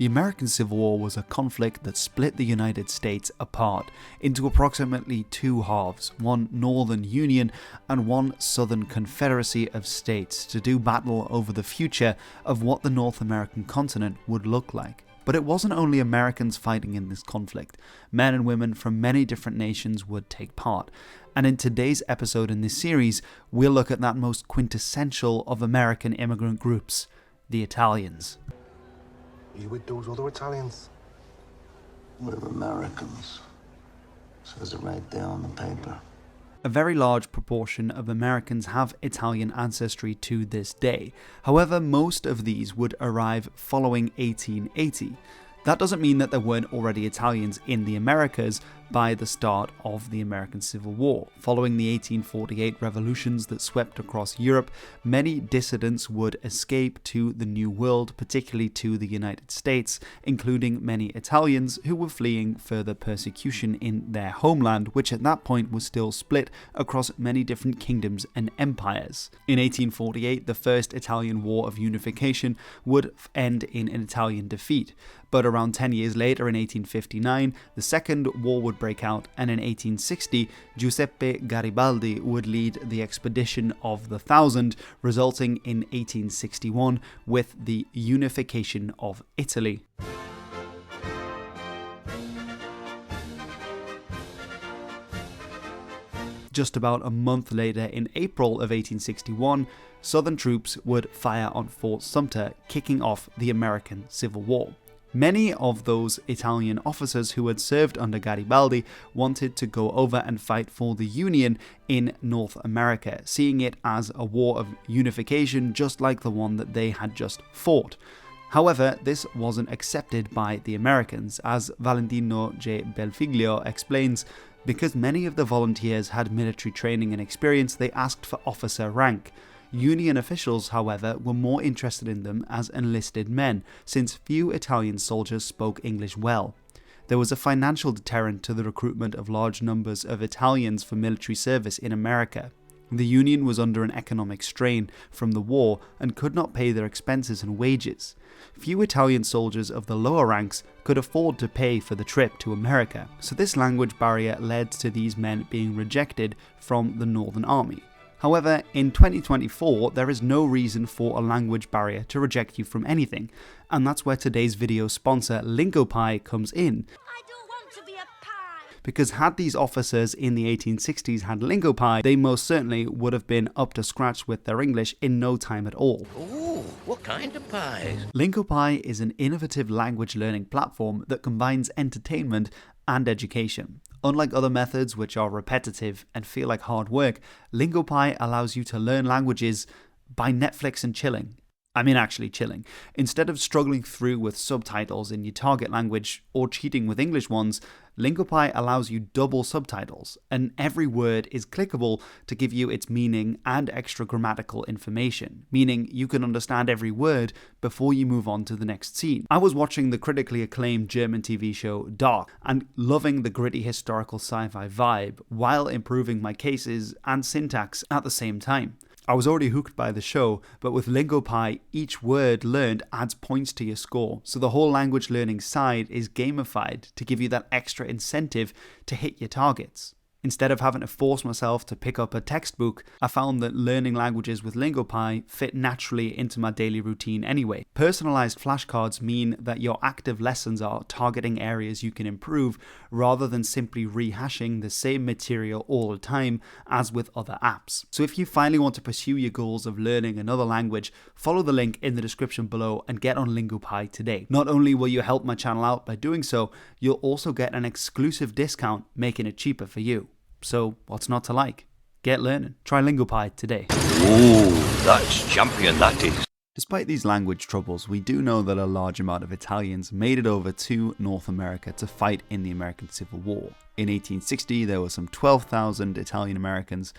The American Civil War was a conflict that split the United States apart into approximately two halves, one Northern Union and one Southern Confederacy of states, to do battle over the future of what the North American continent would look like. But it wasn't only Americans fighting in this conflict. Men and women from many different nations would take part. And in today's episode in this series, we'll look at that most quintessential of American immigrant groups, the Italians. Are you with those other Italians? We're Americans. Says it right there on the paper. A very large proportion of Americans have Italian ancestry to this day. However, most of these would arrive following 1880. That doesn't mean that there weren't already Italians in the Americas by the start of the American Civil War. Following the 1848 revolutions that swept across Europe, many dissidents would escape to the New World, particularly to the United States, including many Italians who were fleeing further persecution in their homeland, which at that point was still split across many different kingdoms and empires. In 1848, the First Italian War of Unification would end in an Italian defeat. But around 10 years later, in 1859, the Second War would break out, and in 1860, Giuseppe Garibaldi would lead the expedition of the Thousand, resulting in 1861 with the unification of Italy. Just about a month later, in April of 1861, Southern troops would fire on Fort Sumter, kicking off the American Civil War. Many of those Italian officers who had served under Garibaldi wanted to go over and fight for the Union in North America, seeing it as a war of unification just like the one that they had just fought. However, this wasn't accepted by the Americans, as Valentino J. Belfiglio explains. Because many of the volunteers had military training and experience, they asked for officer rank. Union officials, however, were more interested in them as enlisted men, since few Italian soldiers spoke English well. There was a financial deterrent to the recruitment of large numbers of Italians for military service in America. The Union was under an economic strain from the war and could not pay their expenses and wages. Few Italian soldiers of the lower ranks could afford to pay for the trip to America, so this language barrier led to these men being rejected from the Northern Army. However, in 2024, there is no reason for a language barrier to reject you from anything, and that's where today's video sponsor Lingopie comes in. I don't want to be a pie. Because had these officers in the 1860s had Lingopie, they most certainly would have been up to scratch with their English in no time at all. Ooh, what kind of pies? Lingopie is an innovative language learning platform that combines entertainment and education. Unlike other methods which are repetitive and feel like hard work, Lingopie allows you to learn languages by Netflix and chilling. I mean actually chilling. Instead of struggling through with subtitles in your target language or cheating with English ones, Lingopie allows you double subtitles, and every word is clickable to give you its meaning and extra grammatical information, meaning you can understand every word before you move on to the next scene. I was watching the critically acclaimed German TV show Dark and loving the gritty historical sci-fi vibe while improving my cases and syntax at the same time. I was already hooked by the show, but with Lingopie, each word learned adds points to your score, so the whole language learning side is gamified to give you that extra incentive to hit your targets. Instead of having to force myself to pick up a textbook, I found that learning languages with Lingopie fit naturally into my daily routine anyway. Personalized flashcards mean that your active lessons are targeting areas you can improve rather than simply rehashing the same material all the time as with other apps. So if you finally want to pursue your goals of learning another language, follow the link in the description below and get on Lingopie today. Not only will you help my channel out by doing so, you'll also get an exclusive discount, making it cheaper for you. So, what's not to like? Get learning. Try Lingopie today. Ooh, that's champion, that is. Despite these language troubles, we do know that a large amount of Italians made it over to North America to fight in the American Civil War. In 1860, there were some 12,000 Italian Americans,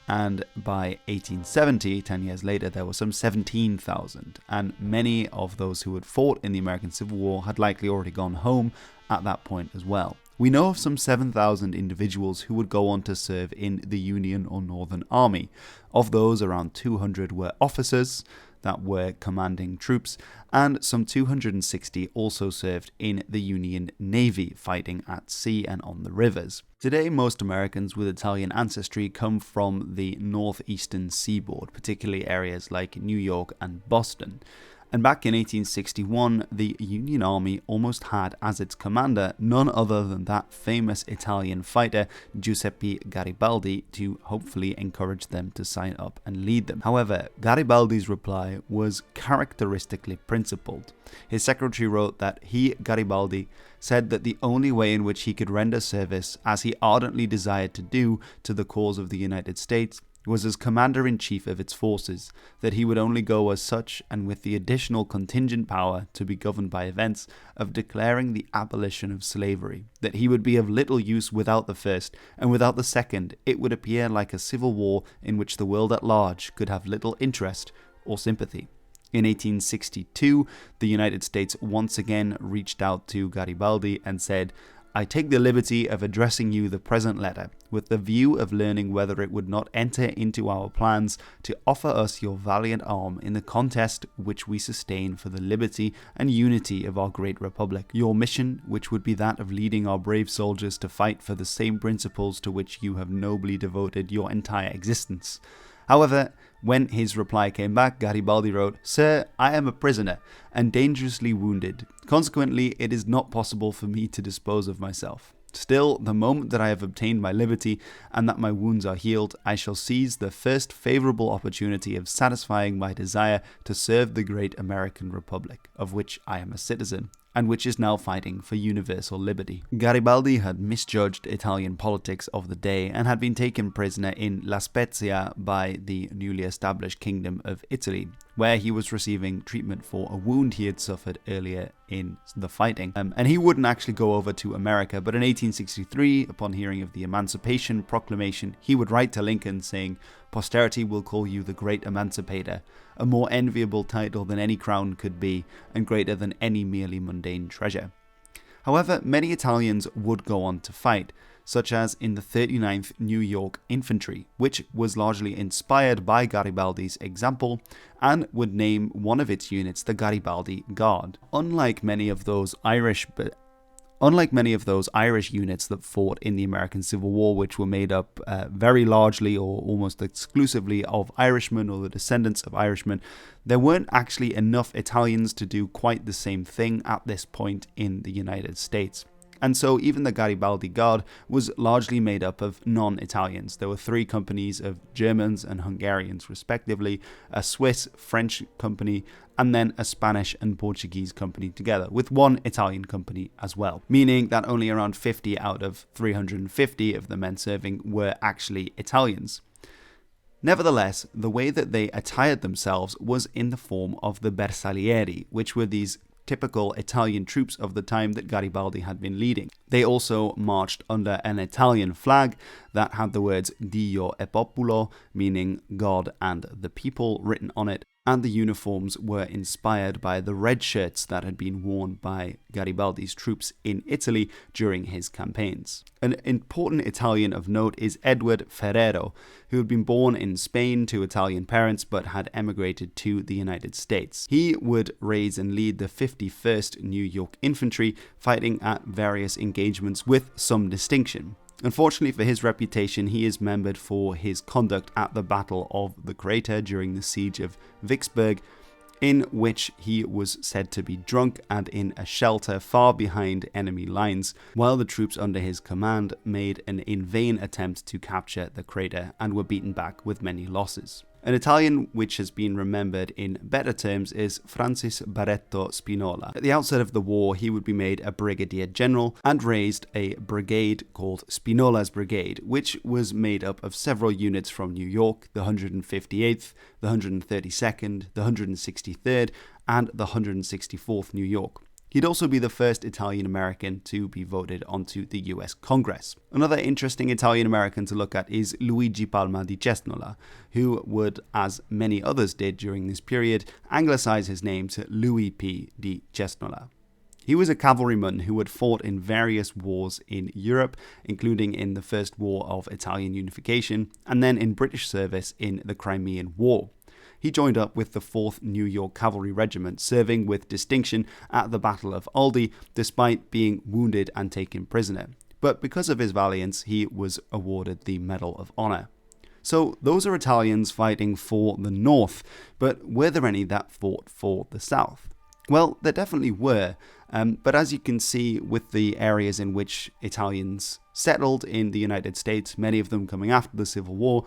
and by 1870, 10 years later, there were some 17,000, and many of those who had fought in the American Civil War had likely already gone home at that point as well. We know of some 7,000 individuals who would go on to serve in the Union or Northern Army. Of those, around 200 were officers. that were commanding troops, and some 260 also served in the Union Navy, fighting at sea and on the rivers. Today, most Americans with Italian ancestry come from the northeastern seaboard, particularly areas like New York and Boston. And back in 1861, the Union Army almost had as its commander none other than that famous Italian fighter Giuseppe Garibaldi, to hopefully encourage them to sign up and lead them. However, Garibaldi's reply was characteristically principled. His secretary wrote that he, Garibaldi, said that the only way in which he could render service, as he ardently desired to do, to the cause of the United States was as commander-in-chief of its forces, that he would only go as such, and with the additional contingent power, to be governed by events, of declaring the abolition of slavery, that he would be of little use without the first, and without the second it would appear like a civil war in which the world at large could have little interest or sympathy. In 1862, the United States once again reached out to Garibaldi and said, "I take the liberty of addressing you the present letter, with the view of learning whether it would not enter into our plans to offer us your valiant arm in the contest which we sustain for the liberty and unity of our great republic. Your mission, which would be that of leading our brave soldiers to fight for the same principles to which you have nobly devoted your entire existence." However, when his reply came back, Garibaldi wrote, "Sir, I am a prisoner and dangerously wounded. Consequently, it is not possible for me to dispose of myself. Still, the moment that I have obtained my liberty and that my wounds are healed, I shall seize the first favorable opportunity of satisfying my desire to serve the great American Republic, of which I am a citizen, and which is now fighting for universal liberty." Garibaldi had misjudged Italian politics of the day and had been taken prisoner in La Spezia by the newly established Kingdom of Italy, where he was receiving treatment for a wound he had suffered earlier in the fighting. And he wouldn't actually go over to America, but in 1863, upon hearing of the Emancipation Proclamation, he would write to Lincoln saying, "Posterity will call you the Great Emancipator, a more enviable title than any crown could be, and greater than any merely mundane treasure." However, many Italians would go on to fight, such as in the 39th New York Infantry, which was largely inspired by Garibaldi's example, and would name one of its units the Garibaldi Guard. Unlike many of those Irish units that fought in the American Civil War, which were made up very largely or almost exclusively of Irishmen or the descendants of Irishmen, there weren't actually enough Italians to do quite the same thing at this point in the United States. And so even the Garibaldi Guard was largely made up of non-Italians. There were 3 companies of Germans and Hungarians respectively, a Swiss, French company, and then a Spanish and Portuguese company together, with 1 Italian company as well, meaning that only around 50 out of 350 of the men serving were actually Italians. Nevertheless, the way that they attired themselves was in the form of the bersaglieri, which were these typical Italian troops of the time that Garibaldi had been leading. They also marched under an Italian flag that had the words Dio e Popolo, meaning God and the people, written on it, and the uniforms were inspired by the red shirts that had been worn by Garibaldi's troops in Italy during his campaigns. An important Italian of note is Edward Ferrero, who had been born in Spain to Italian parents but had emigrated to the United States. He would raise and lead the 51st New York Infantry, fighting at various engagements with some distinction. Unfortunately for his reputation, he is remembered for his conduct at the Battle of the Crater during the siege of Vicksburg, in which he was said to be drunk and in a shelter far behind enemy lines, while the troops under his command made an in vain attempt to capture the crater and were beaten back with many losses. An Italian which has been remembered in better terms is Francis Barretto Spinola. At the outset of the war, he would be made a brigadier general and raised a brigade called Spinola's Brigade, which was made up of several units from New York, the 158th, the 132nd, the 163rd, and the 164th New York. He'd also be the first Italian-American to be voted onto the US Congress. Another interesting Italian-American to look at is Luigi Palma di Cesnola, who would, as many others did during this period, anglicize his name to Louis P. di Cesnola. He was a cavalryman who had fought in various wars in Europe, including in the First War of Italian Unification, and then in British service in the Crimean War. he joined up with the 4th New York Cavalry Regiment, serving with distinction at the Battle of Aldie, despite being wounded and taken prisoner. But because of his valiance, he was awarded the Medal of Honor. So those are Italians fighting for the North, but were there any that fought for the South? Well, there definitely were, but as you can see with the areas in which Italians settled in the United States, many of them coming after the Civil War,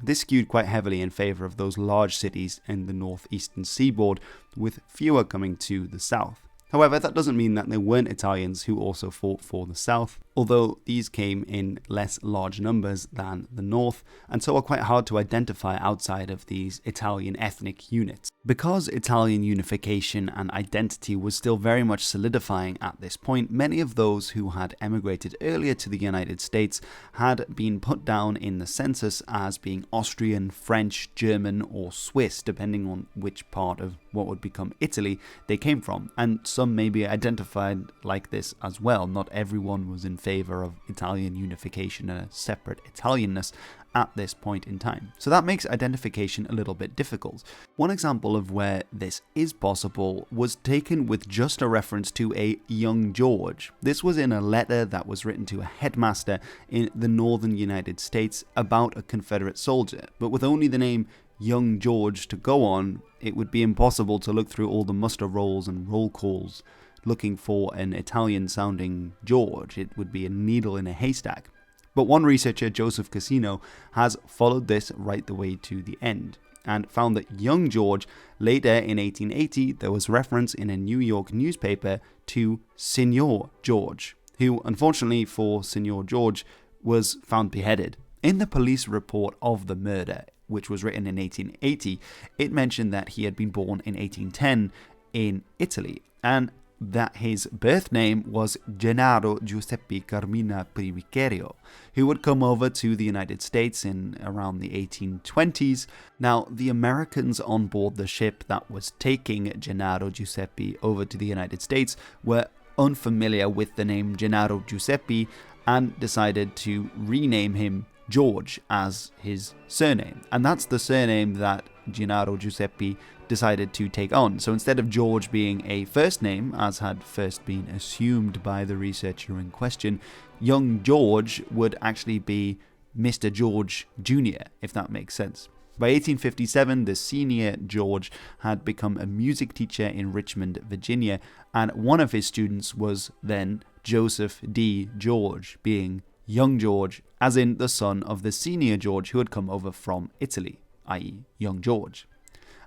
this skewed quite heavily in favour of those large cities in the northeastern seaboard, with fewer coming to the south. However, that doesn't mean that there weren't Italians who also fought for the south, although these came in less large numbers than the north, and so are quite hard to identify outside of these Italian ethnic units. Because Italian unification and identity was still very much solidifying at this point, many of those who had emigrated earlier to the United States had been put down in the census as being Austrian, French, German, or Swiss, depending on which part of what would become Italy they came from, and some may be identified like this as well. Not everyone was in favour of Italian unification and a separate Italianness at this point in time. So that makes identification a little bit difficult. One example of where this is possible was taken with just a reference to a young George. This was in a letter that was written to a headmaster in the northern United States about a Confederate soldier, but with only the name Young George to go on, it would be impossible to look through all the muster rolls and roll calls looking for an Italian-sounding George. It would be a needle in a haystack. But one researcher, Joseph Cassino, has followed this right the way to the end and found that young George, later in 1880, there was reference in a New York newspaper to Signor George, who, unfortunately for Signor George, was found beheaded. In the police report of the murder, which was written in 1880, it mentioned that he had been born in 1810 in Italy, and that his birth name was Gennaro Giuseppe Carmina Privicario, who would come over to the United States in around the 1820s. Now, the Americans on board the ship that was taking Gennaro Giuseppe over to the United States were unfamiliar with the name Gennaro Giuseppe and decided to rename him George as his surname, and that's the surname that Gennaro Giuseppe decided to take on. So instead of George being a first name, as had first been assumed by the researcher in question, young George would actually be Mr. George Jr., if that makes sense. By 1857, the senior George had become a music teacher in Richmond, Virginia, and one of his students was then Joseph D. George, being young George, as in the son of the senior George who had come over from Italy, i.e. young George.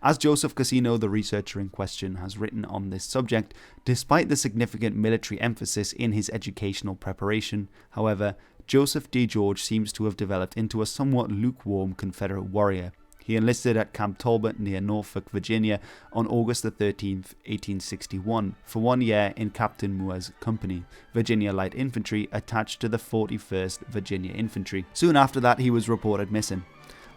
As Joseph Cassino, the researcher in question, has written on this subject, despite the significant military emphasis in his educational preparation, however, Joseph D. George seems to have developed into a somewhat lukewarm Confederate warrior. He enlisted at Camp Talbot near Norfolk, Virginia on August the 13th, 1861, for 1 year in Captain Moore's company, Virginia Light Infantry, attached to the 41st Virginia Infantry. Soon after that, he was reported missing.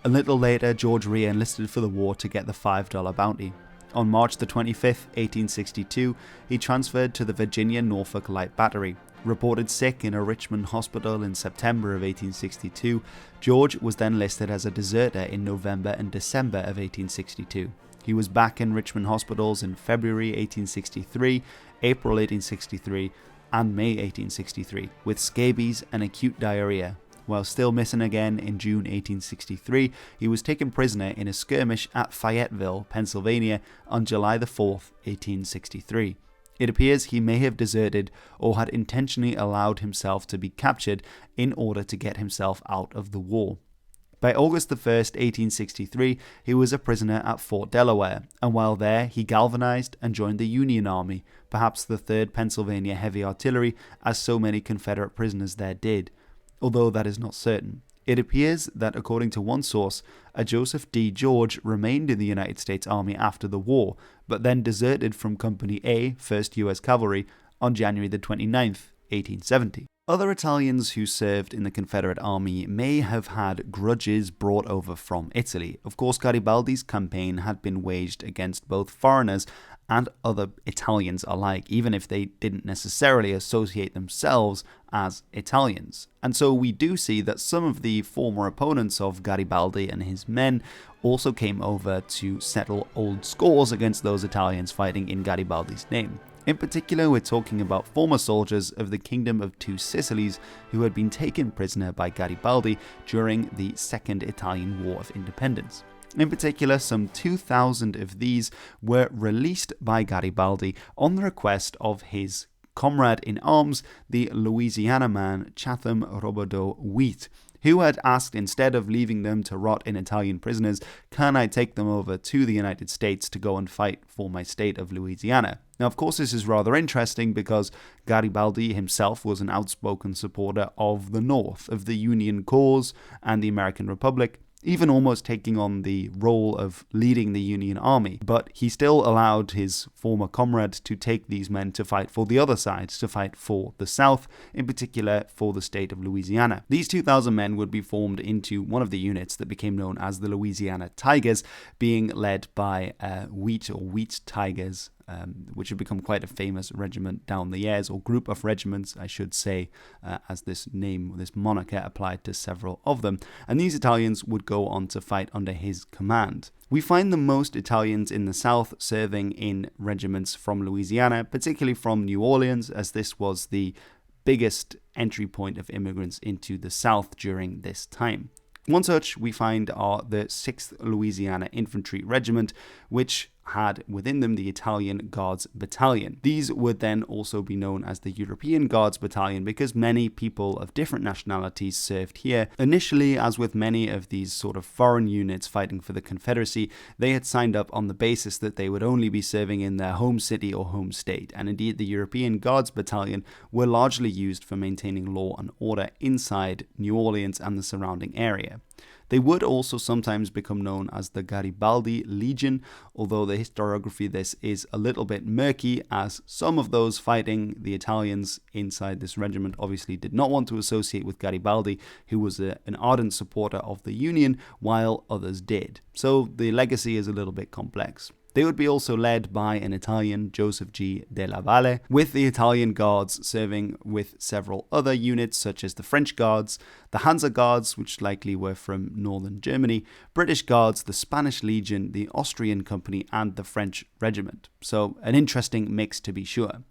A little later, George re-enlisted for the war to get the $5 bounty. On March the 25th, 1862, he transferred to the Virginia Norfolk Light Battery. Reported sick in a Richmond hospital in September of 1862, George was then listed as a deserter in November and December of 1862. He was back in Richmond hospitals in February 1863, April 1863, and May 1863, with scabies and acute diarrhea. While still missing again in June 1863, he was taken prisoner in a skirmish at Fayetteville, Pennsylvania on July the 4th, 1863. It appears he may have deserted or had intentionally allowed himself to be captured in order to get himself out of the war. By August the 1st, 1863, he was a prisoner at Fort Delaware, and while there he galvanized and joined the Union Army, perhaps the 3rd Pennsylvania Heavy Artillery, as so many Confederate prisoners there did, although that is not certain. It appears that, according to one source, a Joseph D. George remained in the United States Army after the war, but then deserted from Company A, 1st U.S. Cavalry, on January the 29th, 1870. Other Italians who served in the Confederate Army may have had grudges brought over from Italy. Of course, Garibaldi's campaign had been waged against both foreigners and other Italians alike, even if they didn't necessarily associate themselves as Italians. And so we do see that some of the former opponents of Garibaldi and his men also came over to settle old scores against those Italians fighting in Garibaldi's name. In particular, we're talking about former soldiers of the Kingdom of Two Sicilies who had been taken prisoner by Garibaldi during the Second Italian War of Independence. In particular, some 2,000 of these were released by Garibaldi on the request of his comrade in arms, the Louisiana man Chatham Robodeau Wheat, who had asked, instead of leaving them to rot in Italian prisoners, can I take them over to the United States to go and fight for my state of Louisiana? Now, of course, this is rather interesting because Garibaldi himself was an outspoken supporter of the North, of the Union cause and the American Republic, even almost taking on the role of leading the Union Army. But he still allowed his former comrade to take these men to fight for the other side, to fight for the South, in particular for the state of Louisiana. These 2,000 men would be formed into one of the units that became known as the Louisiana Tigers, being led by Wheat Tigers, which had become quite a famous regiment down the years, or group of regiments, I should say, as this moniker applied to several of them. And these Italians would go on to fight under his command. We find the most Italians in the South serving in regiments from Louisiana, particularly from New Orleans, as this was the biggest entry point of immigrants into the South during this time. One such we find are the 6th Louisiana Infantry Regiment, which had within them the Italian Guards Battalion. These would then also be known as the European Guards Battalion because many people of different nationalities served here. Initially, as with many of these sort of foreign units fighting for the Confederacy, they had signed up on the basis that they would only be serving in their home city or home state, and indeed the European Guards Battalion were largely used for maintaining law and order inside New Orleans and the surrounding area. They would also sometimes become known as the Garibaldi Legion, although the historiography this is a little bit murky, as some of those fighting the Italians inside this regiment obviously did not want to associate with Garibaldi, who was an ardent supporter of the Union, while others did. So the legacy is a little bit complex. They would be also led by an Italian, Joseph G. della Valle, with the Italian Guards serving with several other units such as the French Guards, the Hansa Guards, which likely were from northern Germany, British Guards, the Spanish Legion, the Austrian Company, and the French Regiment. So an interesting mix to be sure.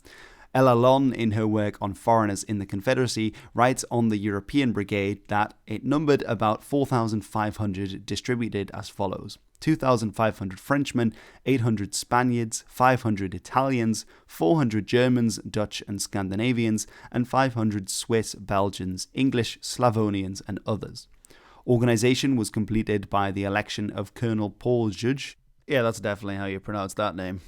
Ella Lon, in her work on foreigners in the Confederacy, writes on the European Brigade that it numbered about 4,500 distributed as follows: 2,500 Frenchmen, 800 Spaniards, 500 Italians, 400 Germans, Dutch and Scandinavians, and 500 Swiss, Belgians, English, Slavonians, and others. Organization was completed by the election of Colonel Paul Judge, yeah, that's definitely how you pronounce that name,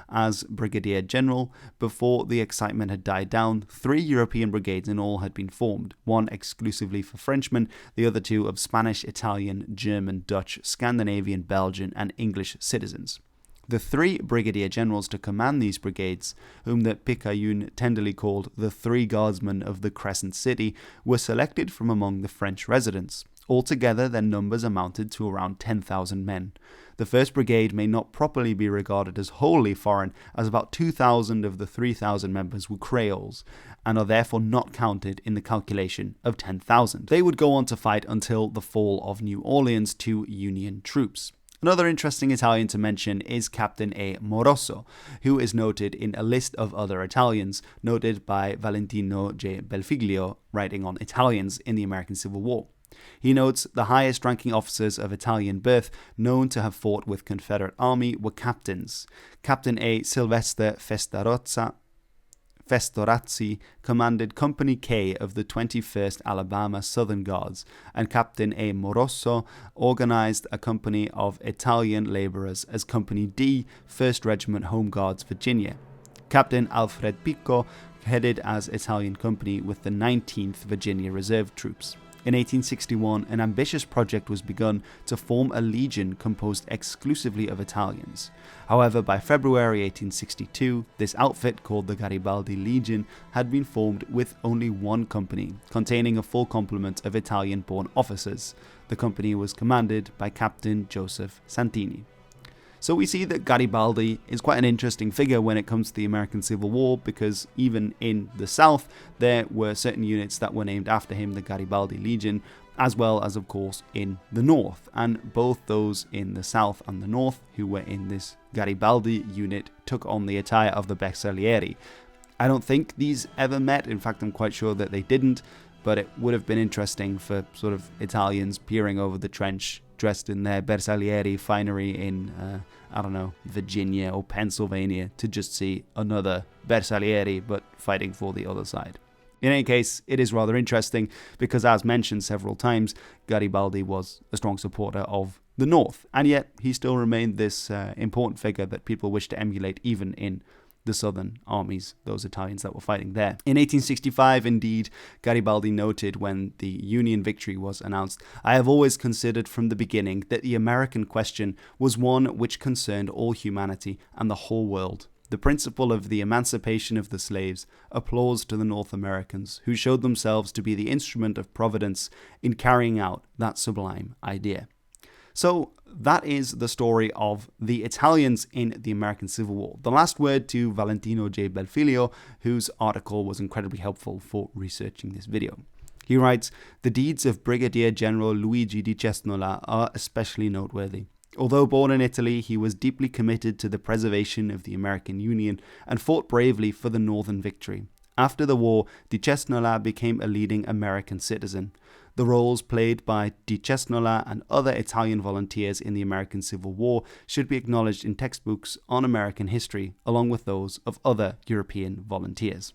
as Brigadier General. Before the excitement had died down, 3 European brigades in all had been formed, one exclusively for Frenchmen, the other 2 of Spanish, Italian, German, Dutch, Scandinavian, Belgian, and English citizens. The 3 brigadier generals to command these brigades, whom the Picayune tenderly called the 3 guardsmen of the Crescent City, were selected from among the French residents. Altogether, their numbers amounted to around 10,000 men. The 1st Brigade may not properly be regarded as wholly foreign, as about 2,000 of the 3,000 members were Creoles, and are therefore not counted in the calculation of 10,000. They would go on to fight until the fall of New Orleans to Union troops. Another interesting Italian to mention is Captain A. Moroso, who is noted in a list of other Italians, noted by Valentino J. Belfiglio, writing on Italians in the American Civil War. He notes the highest-ranking officers of Italian birth known to have fought with Confederate army were captains. Captain A. Sylvester Festorazzi commanded Company K of the 21st Alabama Southern Guards, and Captain A. Moroso organized a company of Italian laborers as Company D, 1st Regiment Home Guards, Virginia. Captain Alfred Pico headed as Italian Company with the 19th Virginia Reserve Troops. In 1861, an ambitious project was begun to form a legion composed exclusively of Italians. However, by February 1862, this outfit, called the Garibaldi Legion, had been formed with only one company, containing a full complement of Italian-born officers. The company was commanded by Captain Joseph Santini. So we see that Garibaldi is quite an interesting figure when it comes to the American Civil War, because even in the South, there were certain units that were named after him, the Garibaldi Legion, as well as, of course, in the North. And both those in the South and the North who were in this Garibaldi unit took on the attire of the Bersaglieri. I don't think these ever met. In fact, I'm quite sure that they didn't, but it would have been interesting for sort of Italians peering over the trench dressed in their Bersaglieri finery in, I don't know, Virginia or Pennsylvania, to just see another Bersaglieri but fighting for the other side. In any case, it is rather interesting because, as mentioned several times, Garibaldi was a strong supporter of the North, and yet he still remained this important figure that people wish to emulate even in the southern armies, those Italians that were fighting there. In 1865, indeed, Garibaldi noted when the Union victory was announced, "I have always considered from the beginning that the American question was one which concerned all humanity and the whole world. The principle of the emancipation of the slaves, applause to the North Americans, who showed themselves to be the instrument of Providence in carrying out that sublime idea." So that is the story of the Italians in the American Civil War. The last word to Valentino J. Belfiglio, whose article was incredibly helpful for researching this video. He writes, "The deeds of Brigadier General Luigi di Cesnola are especially noteworthy. Although born in Italy, he was deeply committed to the preservation of the American Union and fought bravely for the Northern victory. After the war, Di Cesnola became a leading American citizen. The roles played by Di Cesnola and other Italian volunteers in the American Civil War should be acknowledged in textbooks on American history, along with those of other European volunteers."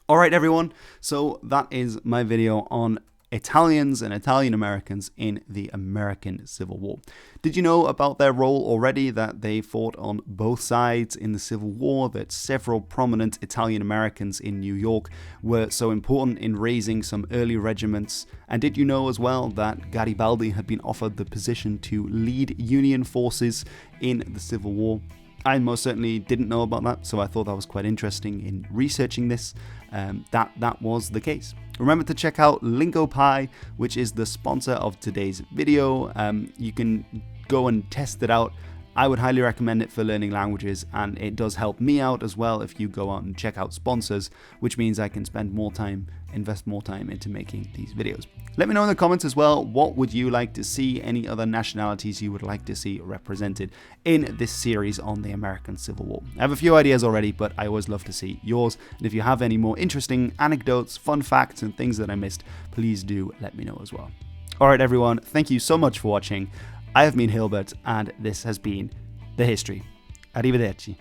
Alright everyone, so that is my video on Italians and Italian Americans in the American Civil War. Did you know about their role already, that they fought on both sides in the Civil War, that several prominent Italian Americans in New York were so important in raising some early regiments? And did you know as well that Garibaldi had been offered the position to lead Union forces in the Civil War? I most certainly didn't know about that, so I thought that was quite interesting in researching this, that was the case. Remember to check out Lingopie, which is the sponsor of today's video. You can go and test it out. I would highly recommend it for learning languages, and it does help me out as well if you go out and check out sponsors, which means I can spend more time, invest more time into making these videos. Let me know in the comments as well, what would you like to see, any other nationalities you would like to see represented in this series on the American Civil War. I have a few ideas already, but I always love to see yours. And if you have any more interesting anecdotes, fun facts, and things that I missed, please do let me know as well. Alright everyone, thank you so much for watching. I have been Hilbert, and this has been The History. Arrivederci.